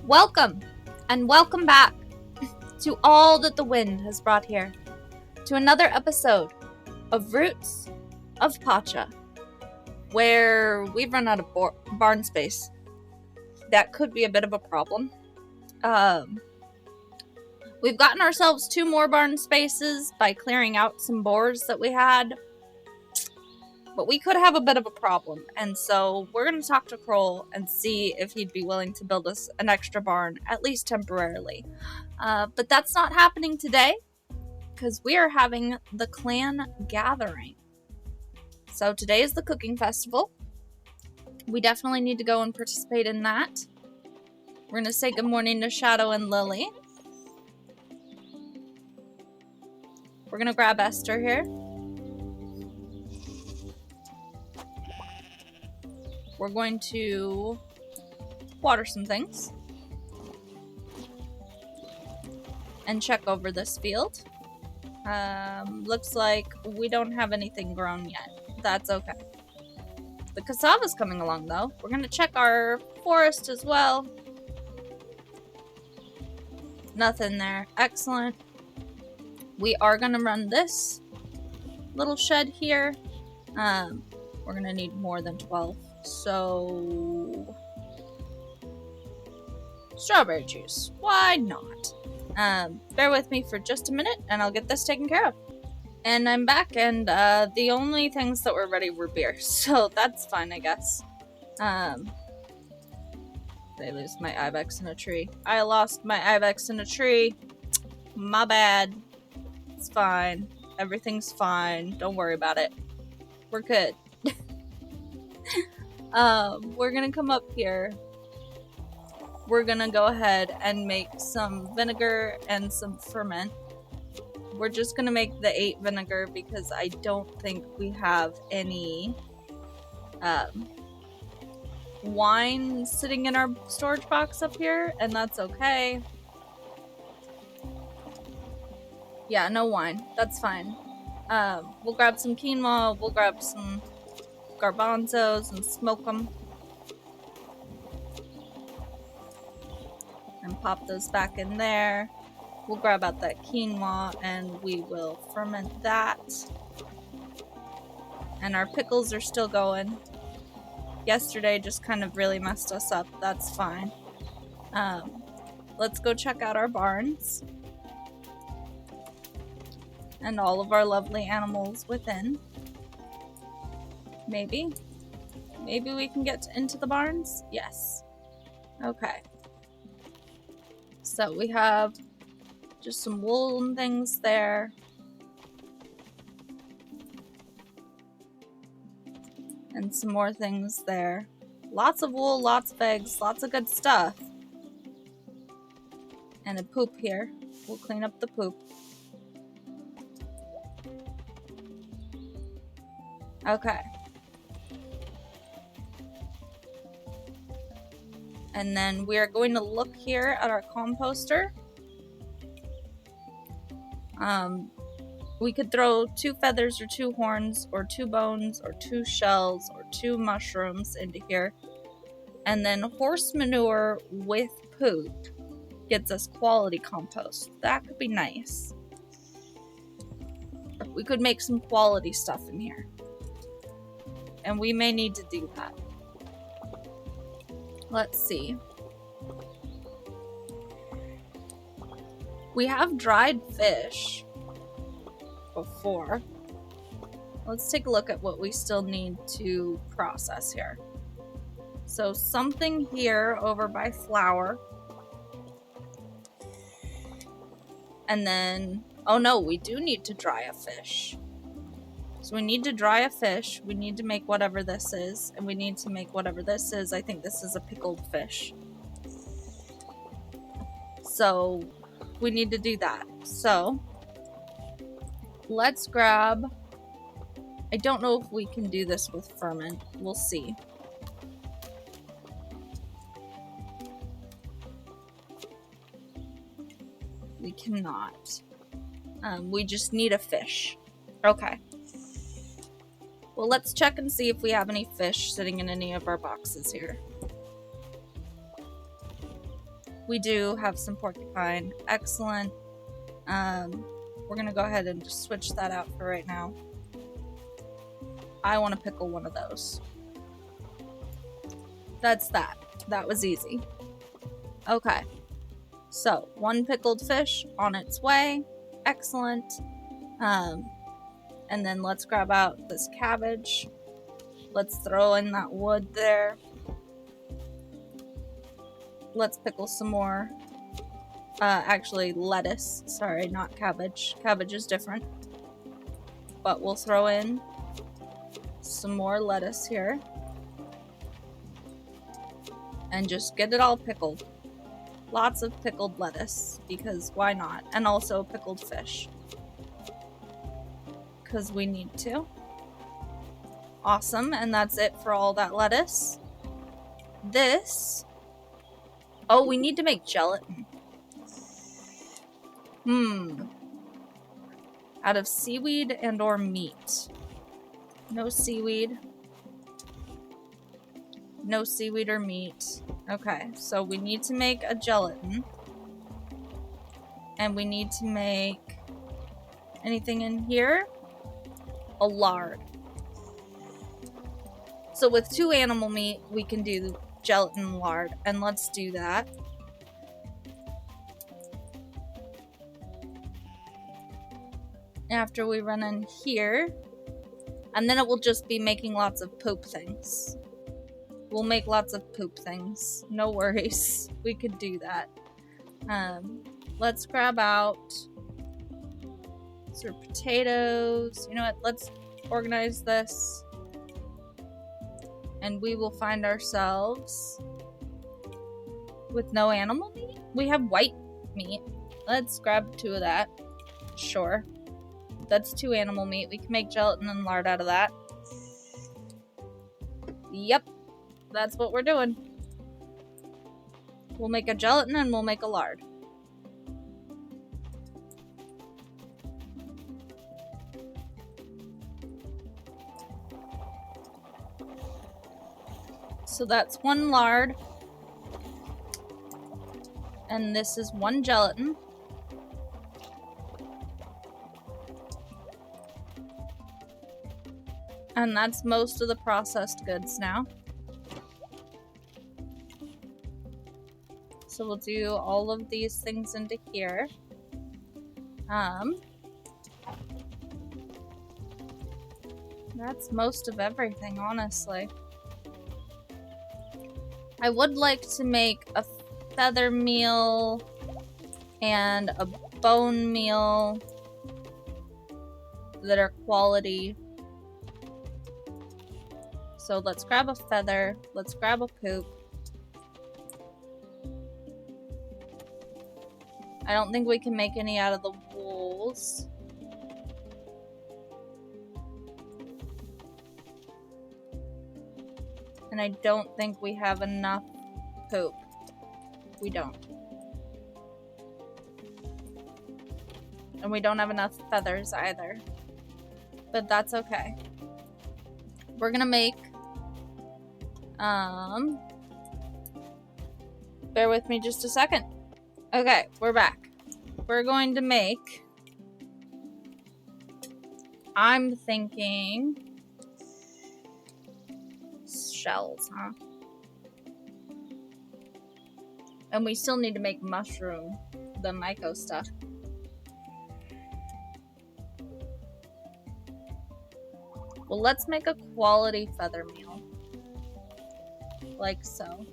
Welcome, and welcome back to all that the wind has brought here, to another episode of Roots of Pacha, where we've run out of barn space. That could be a bit of a problem. We've gotten ourselves 2 more barn spaces by clearing out some boars that we had, but we could have a bit of a problem, and so we're going to talk to Kroll and see if he'd be willing to build us an extra barn, at least temporarily. But that's not happening today, because we are having the clan gathering. So today is the cooking festival. We definitely need to go and participate in that. We're going to say good morning to Shadow and Lily. We're going to grab Esther here. We're going to water some things and check over this field. Looks like we don't have anything grown yet. That's okay. The cassava's coming along though. We're going to check our forest as well. Nothing there. Excellent. We are going to run this little shed here. We're going to need more than 12. So, strawberry juice. Why not? Bear with me for just a minute and I'll get this taken care of. And I'm back, and the only things that were ready were beer, so that's fine, I guess. Did I lose my ibex in a tree? I lost my ibex in a tree. My bad. It's fine. Everything's fine. Don't worry about it. We're good. We're gonna come up here. We're gonna go ahead and make some vinegar and some ferment. We're just gonna make the 8 vinegar because I don't think we have any wine sitting in our storage box up here, and that's okay. Yeah, no wine. That's fine. We'll grab some quinoa, we'll grab some garbanzos and smoke them. And pop those back in there. We'll grab out that quinoa and we will ferment that. And our pickles are still going. Yesterday just kind of really messed us up. That's fine. Let's go check out our barns. And all of our lovely animals within. Maybe we can get into the barns? Yes. Okay. So we have just some wool and things there. And some more things there. Lots of wool, lots of eggs, lots of good stuff. And a poop here. We'll clean up the poop. Okay. And then we are going to look here at our composter. We could throw 2 feathers or 2 horns or 2 bones or 2 shells or 2 mushrooms into here. And then horse manure with poop gets us quality compost. That could be nice. We could make some quality stuff in here. And we may need to do that. Let's see. We have dried fish before. Let's take a look at what we still need to process here. So something here over by flour. And then, oh no, we do need to dry a fish. So we need to dry a fish, we need to make whatever this is, and we need to make whatever this is. I think this is a pickled fish. So we need to do that. So let's grab, I don't know if we can do this with ferment. We'll see. We cannot. We just need a fish. Okay. Well, let's check and see if we have any fish sitting in any of our boxes here. We do have some porcupine. Excellent. We're gonna go ahead and just switch that out for right now. I want to pickle one of those. That's that. That was easy. Okay. So, one pickled fish on its way. Excellent. And then let's grab out this cabbage. Let's throw in that wood there. Let's pickle some more. Actually, lettuce. Sorry, not cabbage. Cabbage is different. But we'll throw in some more lettuce here. And just get it all pickled. Lots of pickled lettuce, because why not? And also pickled fish. Because we need to. Awesome, and that's it for all that lettuce. This... Oh, we need to make gelatin. Out of seaweed and or meat. No seaweed. No seaweed or meat. Okay, so we need to make a gelatin. And we need to make... anything in here? A lard. So with 2 animal meat, we can do gelatin lard. And let's do that. After we run in here. And then it will just be making lots of poop things. We'll make lots of poop things. No worries. We could do that. Let's grab out some potatoes. You know what? Let's organize this. And we will find ourselves with no animal meat. We have white meat. Let's grab 2 of that. Sure. That's 2 animal meat. We can make gelatin and lard out of that. Yep. That's what we're doing. We'll make a gelatin and we'll make a lard. So that's 1 lard. And this is 1 gelatin. And that's most of the processed goods now. So we'll do all of these things into here. That's most of everything, honestly. I would like to make a feather meal and a bone meal that are quality. So let's grab a feather. Let's grab a poop. I don't think we can make any out of the wools. And I don't think we have enough poop. We don't. And we don't have enough feathers either. But that's okay. We're gonna make... Bear with me just a second. Okay, we're back. We're going to make... I'm thinking... shells, huh? And we still need to make mushroom, the myco stuff. Well, let's make a quality feather meal. Like so.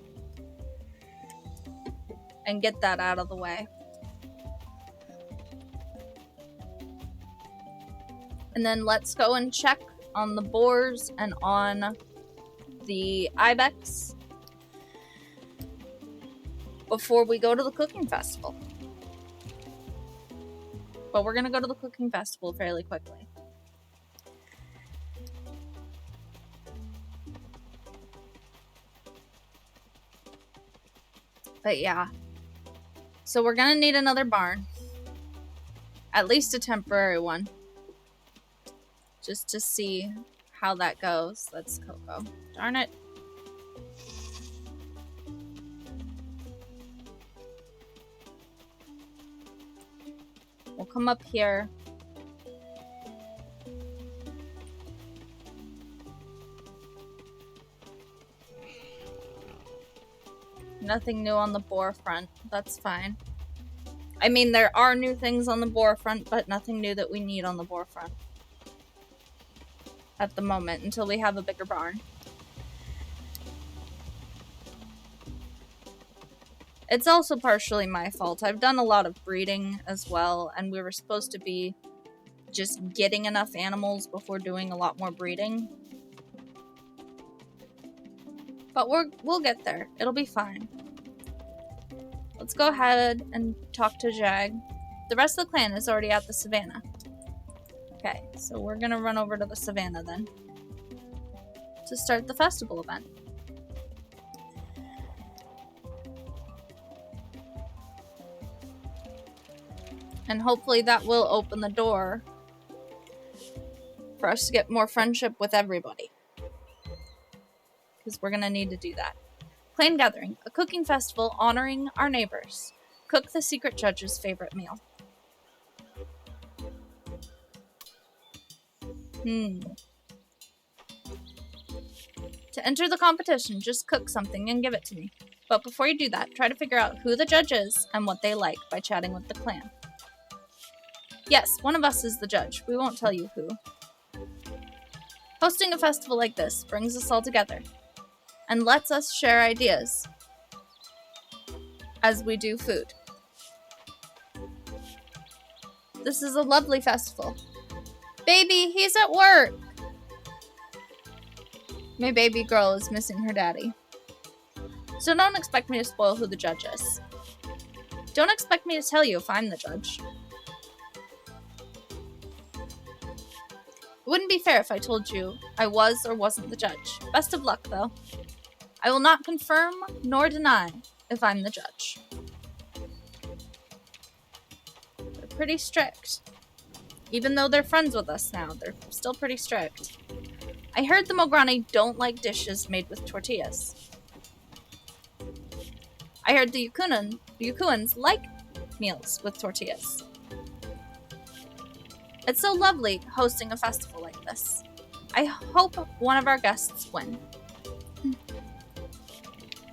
And get that out of the way. And then let's go and check on the boars and on the ibex before we go to the cooking festival. But we're gonna go to the cooking festival fairly quickly. But yeah. So we're gonna need another barn. At least a temporary one. Just to see how that goes. That's Coco. Darn it. come up here. Nothing new on the boar front. That's fine. I mean, there are new things on the boar front, but nothing new that we need on the boar front. At the moment, until we have a bigger barn. It's also partially my fault. I've done a lot of breeding as well, and we were supposed to be just getting enough animals before doing a lot more breeding. But we'll get there. It'll be fine. Let's go ahead and talk to Jag. The rest of the clan is already at the savannah. Okay, so we're gonna run over to the savannah then to start the festival event. And hopefully that will open the door for us to get more friendship with everybody. Because we're gonna need to do that. Clan Gathering, a cooking festival honoring our neighbors. Cook the secret judge's favorite meal. To enter the competition, just cook something and give it to me. But before you do that, try to figure out who the judge is and what they like by chatting with the clan. Yes, one of us is the judge. We won't tell you who. Hosting a festival like this brings us all together and lets us share ideas as we do food. This is a lovely festival. Baby, he's at work! My baby girl is missing her daddy. So don't expect me to spoil who the judge is. Don't expect me to tell you if I'm the judge. It wouldn't be fair if I told you I was or wasn't the judge. Best of luck, though. I will not confirm nor deny if I'm the judge. They're pretty strict. Even though they're friends with us now, they're still pretty strict. I heard the Mograni don't like dishes made with tortillas. I heard the Yukuans like meals with tortillas. It's so lovely hosting a festival like this. I hope one of our guests win.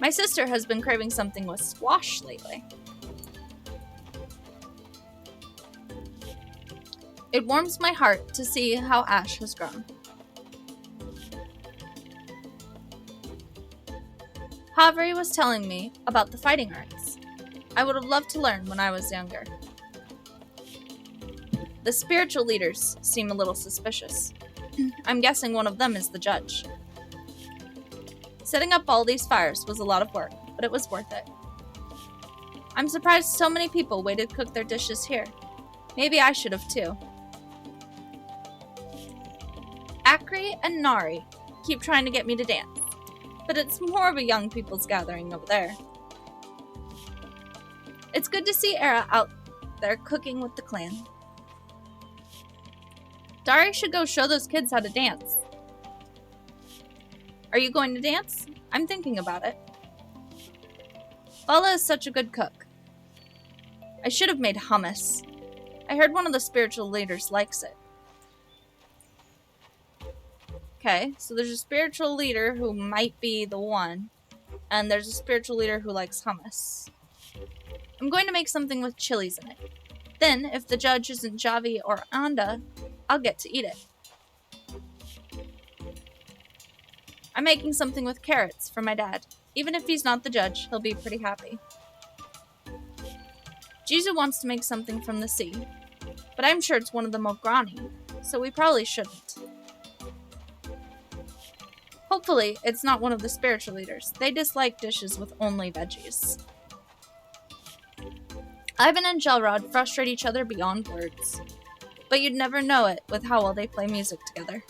My sister has been craving something with squash lately. It warms my heart to see how Ash has grown. Havri was telling me about the fighting arts. I would have loved to learn when I was younger. The spiritual leaders seem a little suspicious. I'm guessing one of them is the judge. Setting up all these fires was a lot of work, but it was worth it. I'm surprised so many people waited to cook their dishes here. Maybe I should have too. Akri and Nari keep trying to get me to dance, but it's more of a young people's gathering over there. It's good to see Era out there cooking with the clan. Dari should go show those kids how to dance. Are you going to dance? I'm thinking about it. Bala is such a good cook. I should have made hummus. I heard one of the spiritual leaders likes it. Okay, so there's a spiritual leader who might be the one, and there's a spiritual leader who likes hummus. I'm going to make something with chilies in it. Then, if the judge isn't Javi or Anda, I'll get to eat it. I'm making something with carrots for my dad. Even if he's not the judge, he'll be pretty happy. Jizu wants to make something from the sea, but I'm sure it's one of the Mograni, so we probably shouldn't. Hopefully, it's not one of the spiritual leaders. They dislike dishes with only veggies. Ivan and Gelrod frustrate each other beyond words, but you'd never know it with how well they play music together.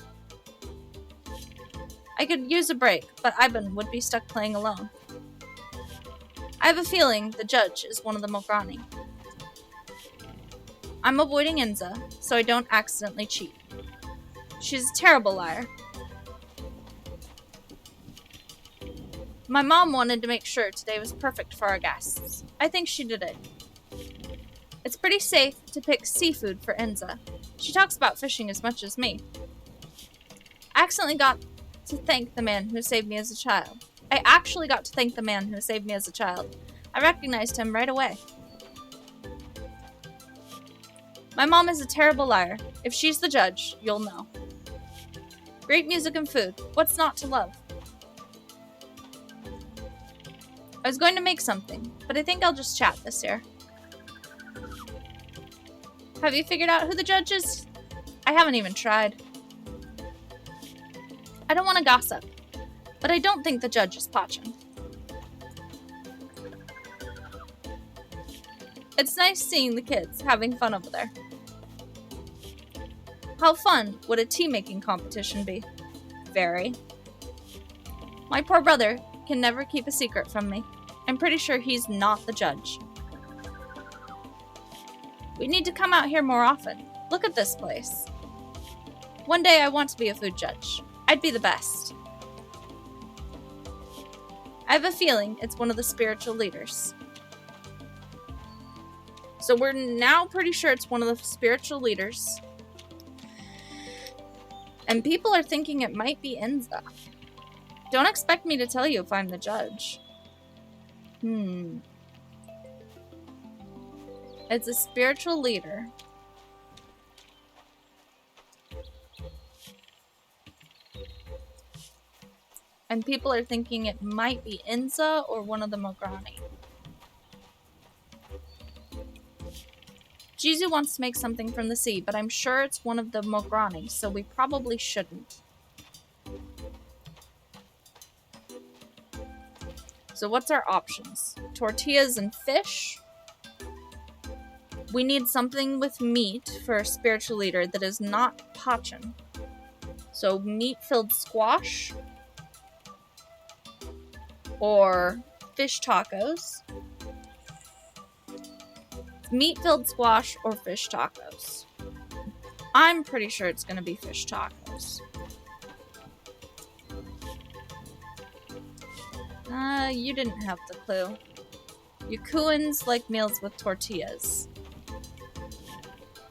I could use a break, but Ivan would be stuck playing alone. I have a feeling the judge is one of the Mograni. I'm avoiding Inza, so I don't accidentally cheat. She's a terrible liar. My mom wanted to make sure today was perfect for our guests. I think she did it. It's It's pretty safe to pick seafood for Enza. She talks about fishing as much as me. I accidentally got to thank the man who saved me as a child. I actually got to thank the man who saved me as a child. I recognized him right away. My mom is a terrible liar. If she's the judge, you'll know. Great music and food. What's not to love? I was going to make something, but I think I'll just chat this year. Have you figured out who the judge is? I haven't even tried. I don't want to gossip, but I don't think the judge is Pacha. It's nice seeing the kids having fun over there. How fun would a tea-making competition be? Very. My poor brother can never keep a secret from me. I'm pretty sure he's not the judge. We need to come out here more often. Look at this place. One day I want to be a food judge. I'd be the best. I have a feeling it's one of the spiritual leaders. So we're now pretty sure it's one of the spiritual leaders. And people are thinking it might be Enza. Don't expect me to tell you if I'm the judge. It's a spiritual leader. And people are thinking it might be Enza or one of the Mograni. Jizu wants to make something from the sea, but I'm sure it's one of the Mograni, so we probably shouldn't. So what's our options? Tortillas and fish? We need something with meat for a spiritual leader that is not Pachan. So meat-filled squash. Or fish tacos. Meat-filled squash or fish tacos. I'm pretty sure it's going to be fish tacos. You didn't have the clue. Yakuans like meals with tortillas.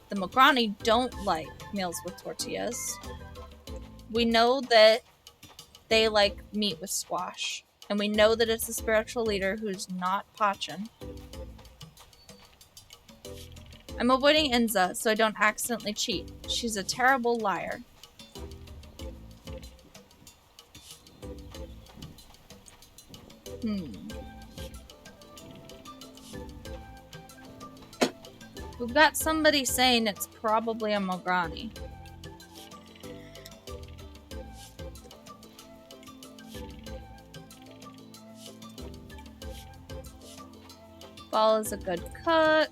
The Mograni don't like meals with tortillas. We know that they like meat with squash. And we know that it's a spiritual leader who's not Pachan. I'm avoiding Enza so I don't accidentally cheat. She's a terrible liar. We've got somebody saying it's probably a Mograni. Ball is a good cook.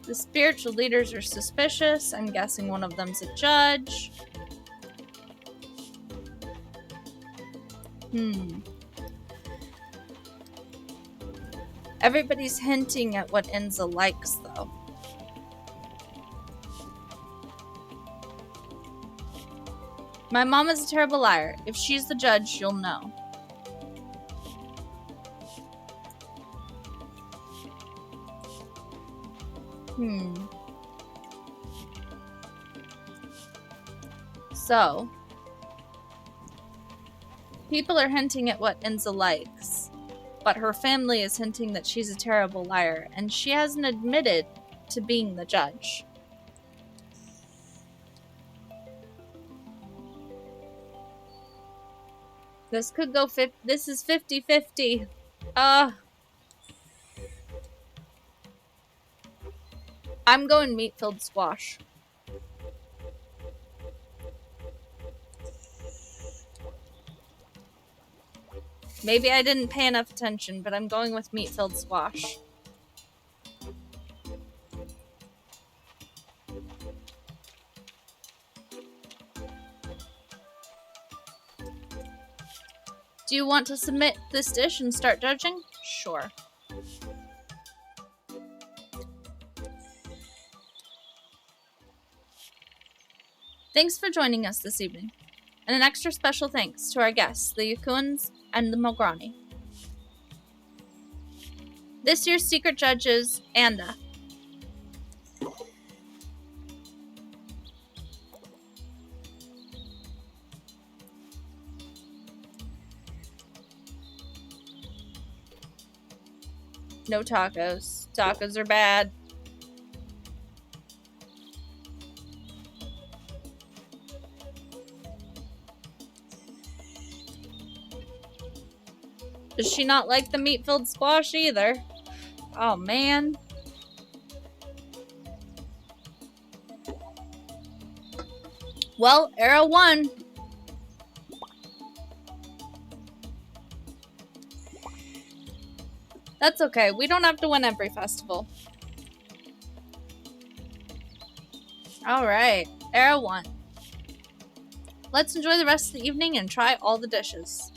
The spiritual leaders are suspicious. I'm guessing one of them's a judge. Everybody's hinting at what Enza likes, though. My mom is a terrible liar. If she's the judge, you'll know. So, people are hinting at what Enza likes, but her family is hinting that she's a terrible liar, and she hasn't admitted to being the judge. This could go this is 50-50. I'm going meat-filled squash. Maybe I didn't pay enough attention, but I'm going with meat-filled squash. Do you want to submit this dish and start judging? Sure. Thanks for joining us this evening. And an extra special thanks to our guests, the Yakuans and the Mograni. This year's secret judge is Anda. No tacos. Tacos are bad. Does she not like the meat-filled squash either? Oh, man. Well, Arrow won. That's okay. We don't have to win every festival. Alright. Arrow won. Let's enjoy the rest of the evening and try all the dishes.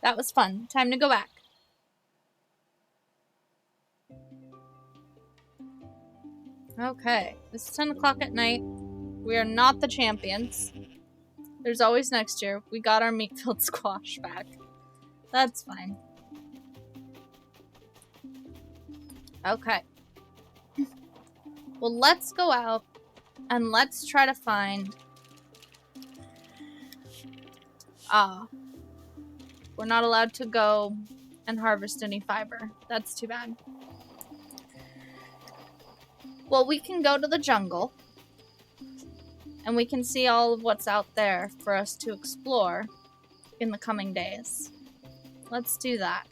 That was fun. Time to go back. Okay. It's 10 o'clock at night. We are not the champions. There's always next year. We got our meat-filled squash back. That's fine. Okay. Well, let's go out and let's try to find... we're not allowed to go and harvest any fiber. That's too bad. Well, we can go to the jungle. And we can see all of what's out there for us to explore in the coming days. Let's do that.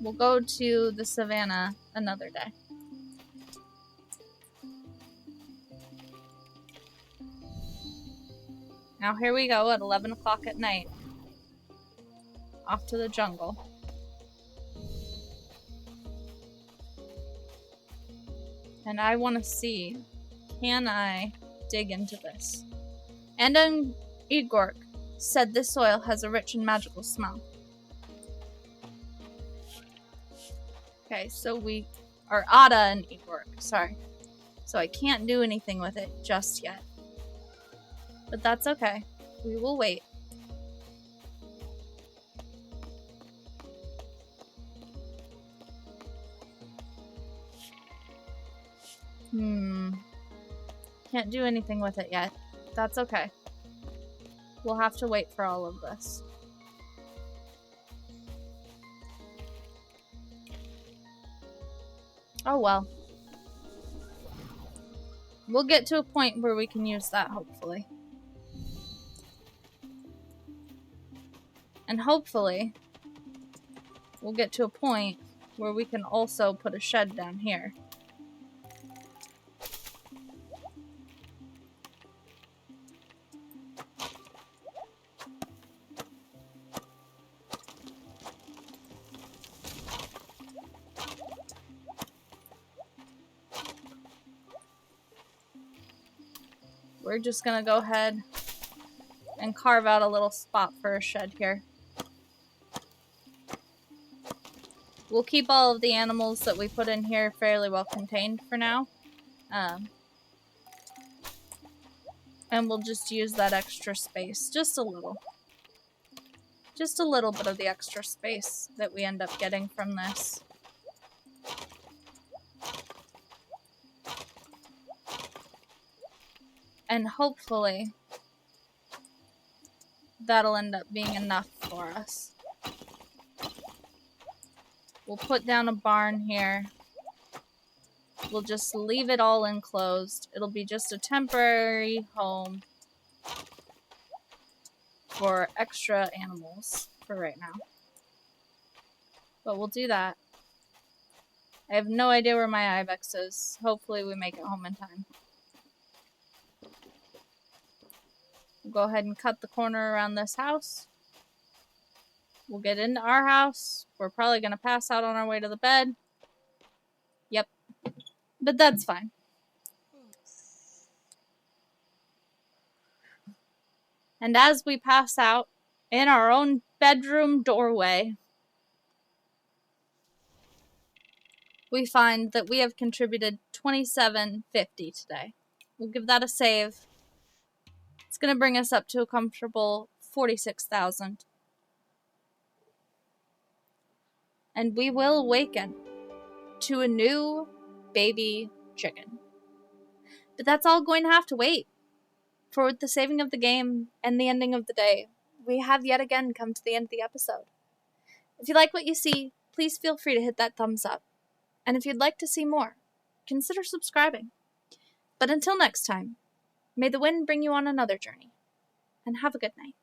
We'll go to the savannah another day. Now here we go at 11 o'clock at night. Off to the jungle. And I want to see, can I dig into this? And Igor said this soil has a rich and magical smell. Okay, so we are Ada and Igor, sorry. So I can't do anything with it just yet. But that's okay. We will wait. Can't do anything with it yet. That's okay. We'll have to wait for all of this. Oh well. We'll get to a point where we can use that, hopefully. And hopefully, we'll get to a point where we can also put a shed down here. We're just gonna go ahead and carve out a little spot for a shed here. We'll keep all of the animals that we put in here fairly well contained for now. And we'll just use that extra space. Just a little. Just a little bit of the extra space that we end up getting from this. And hopefully, that'll end up being enough for us. We'll put down a barn here. We'll just leave it all enclosed. It'll be just a temporary home for extra animals for right now. But we'll do that. I have no idea where my ibex is. Hopefully we make it home in time. We'll go ahead and cut the corner around this house. We'll get into our house. We're probably going to pass out on our way to the bed. Yep. But that's fine. And as we pass out in our own bedroom doorway, we find that we have contributed $27.50 today. We'll give that a save. It's going to bring us up to a comfortable $46,000. And we will awaken to a new baby chicken. But that's all going to have to wait for the saving of the game and the ending of the day. We have yet again come to the end of the episode. If you like what you see, please feel free to hit that thumbs up. And if you'd like to see more, consider subscribing. But until next time, may the wind bring you on another journey, and have a good night.